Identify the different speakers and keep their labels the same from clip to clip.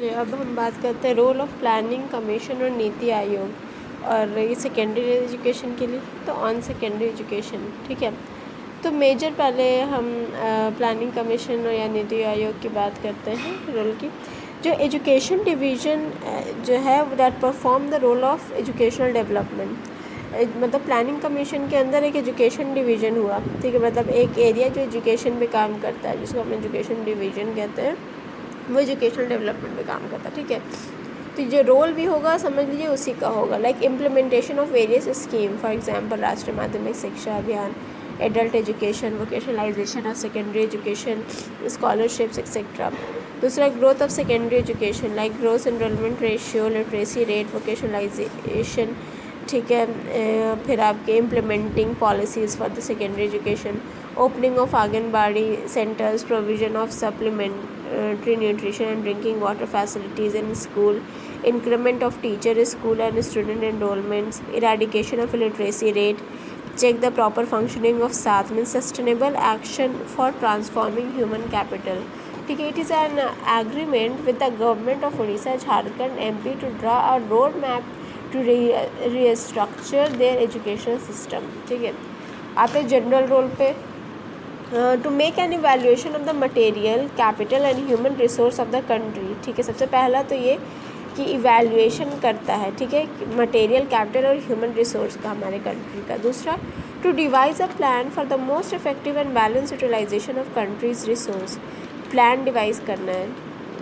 Speaker 1: चलिए अब हम बात करते हैं रोल ऑफ प्लानिंग कमीशन और नीति आयोग, और ये सेकेंडरी एजुकेशन के लिए तो ऑन सेकेंडरी एजुकेशन। ठीक है, तो मेजर पहले हम प्लानिंग कमीशन या नीति आयोग की बात करते हैं रोल की। जो एजुकेशन डिवीज़न जो है that perform the role of educational development, मतलब प्लानिंग कमीशन के अंदर एक एजुकेशन डिवीज़न हुआ। ठीक है, मतलब एक एरिया जो एजुकेशन पे काम करता है जिसको हम एजुकेशन डिवीज़न कहते हैं, वो एजुकेशनल डेवलपमेंट में काम करता है। ठीक है, तो जो रोल भी होगा समझ लीजिए उसी का होगा, like implementation of various scheme, for example Rashtriya Madhyamik Shiksha Abhiyan, adult education, vocationalisation of secondary education, scholarships etcetera. दूसरा growth of secondary education, like growth enrolment ratio, literacy rate, vocationalisation. ठीक है, फिर आपके implementing policies for the secondary education, opening of anganwadi centres, provision of supplementary nutrition and drinking water facilities in school, increment of teacher, school and student enrollments, eradication of illiteracy rate, check the proper functioning of SAT, means sustainable action for transforming human capital. ठीक है, it is an agreement with the government of Odisha, Jharkhand, MP to draw a road map to restructure their education system. ठीक है, आते general role पे। To make an evaluation of the material capital and human resource of the country. ठीक है, सबसे पहला तो ये कि इवेल्यूएशन करता है, ठीक है, मटेरियल कैपिटल और ह्यूमन रिसोर्स का हमारे कंट्री का। दूसरा, to devise a plan for the most effective and balance utilisation of country's resource. Plan devise करना है,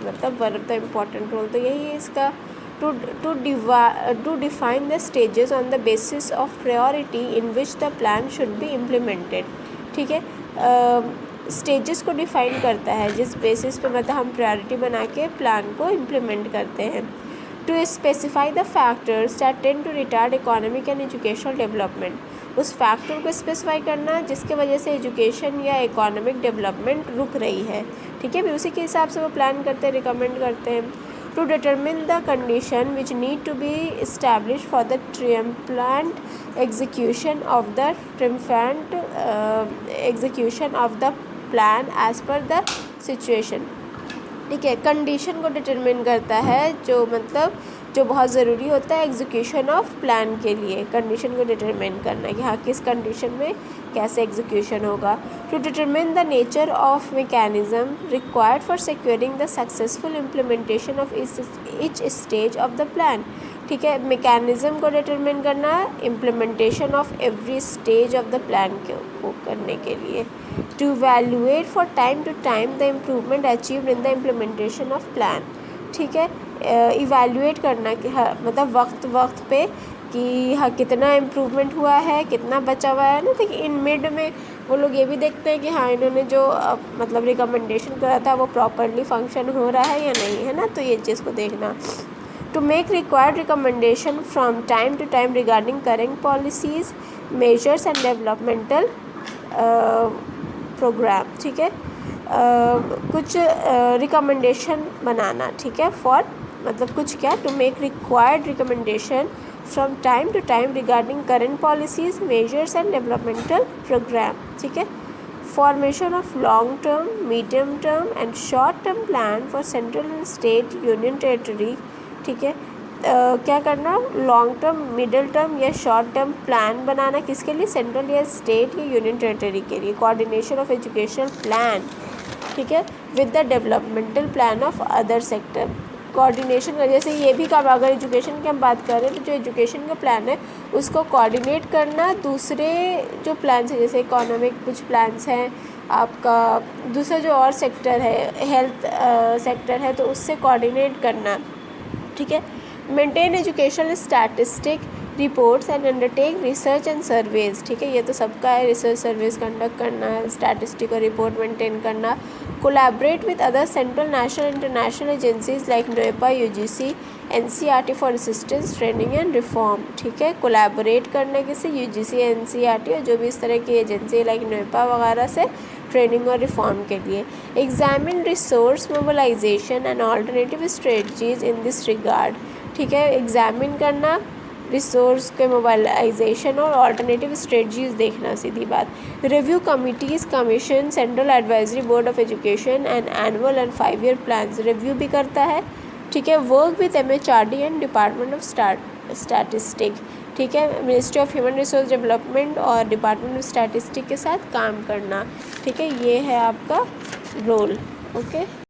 Speaker 1: मतलब one of the important role तो यही है इसका। To define the stages on the basis of priority in which the plan should be implemented. ठीक है, stages को डिफ़ाइन करता है जिस बेसिस पे मतलब हम प्रायोरिटी बना के प्लान को इम्प्लीमेंट करते हैं। To specify the factors that tend to retard economic and educational development, उस फैक्टर को स्पेसिफाई करना जिसके वजह से एजुकेशन या इकोनॉमिक डेवलपमेंट रुक रही है। ठीक है, फिर उसी के हिसाब से वो प्लान करते हैं, रिकमेंड करते हैं। To determine the condition which need to be establish for the triumphant execution of the plan as per the situation। ठीक है, कंडीशन को डिटरमिन करता है जो मतलब जो बहुत ज़रूरी होता है एग्जीक्यूशन ऑफ प्लान के लिए, कंडीशन को डिटरमिन करना है कि हाँ किस कंडीशन में कैसे एग्जीक्यूशन होगा। To determine the nature of mechanism required for securing the successful implementation of each stage of the plan. ठीक है, मैकेनिज्म को डिटरमिन करना implementation of every stage of the plan को करने के लिए। To evaluate for time to time the improvement achieved in the implementation of plan. ठीक है, इवैल्यूएट करना कि हाँ मतलब वक्त पे कि हाँ कितना इम्प्रूवमेंट हुआ है, कितना बचा हुआ है ना। तो इन मिड में वो लोग ये भी देखते हैं कि हाँ इन्होंने जो मतलब रिकमेंडेशन करा था वो प्रॉपरली फंक्शन हो रहा है या नहीं, है ना, तो ये चीज़ को देखना। To make required recommendation from time to time regarding current policies, measures and developmental program। ठीक है, कुछ रिकमेंडेशन बनाना, ठीक है, फॉर मतलब कुछ क्या, to make required recommendation from time to time regarding current policies, measures and developmental programme. ठीक है, formation of long term, medium term and short term plan for central and state union territory. ठीक है, क्या करना, long term, middle term या short term plan बनाना किसके लिए, सेंट्रल या स्टेट या यूनियन टेरिटरी के लिए। कोऑर्डिनेशन ऑफ एजुकेशनल प्लान, ठीक है, with the developmental plan of other sector. Coordination का जैसे ये भी काम, अगर एजुकेशन की हम बात करें तो जो एजुकेशन का प्लान है उसको कोऑर्डिनेट करना दूसरे जो प्लान्स हैं, जैसे इकोनॉमिक कुछ प्लान्स हैं आपका, दूसरा जो और सेक्टर है हेल्थ सेक्टर है तो उससे कोऑर्डिनेट करना। ठीक है, maintain educational statistic reports and undertake research and surveys. ठीक है, ये तो सबका है, रिसर्च सर्वेज कंडक्ट करना है, स्टैटिस्टिक और रिपोर्ट मेंटेन करना। Collaborate with other central, national, international agencies like NUEPA, UGC, NCERT for assistance, training and reform. ठीक है, कोलैबोरेट करने के से यूजीसी, एनसीईआरटी और जो भी इस तरह की एजेंसी लाइक नोएपा वगैरह से ट्रेनिंग और रिफॉर्म के लिए। Examine resource mobilisation and alternative strategies in this regard. ठीक है, एग्जामिन करना रिसोर्स के मोबाइलाइजेशन और ऑल्टरनेटिव स्ट्रेटजीज देखना, सीधी बात। Review committees, commission, central advisory board of education and annual and 5 year plans, review भी करता है ठीक है। Work with MHRD and department of statistic, ठीक है, ministry of human resource development और डिपार्टमेंट ऑफ स्टैटिस्टिक के साथ काम करना, ठीक है, ये है आपका रोल। ओके।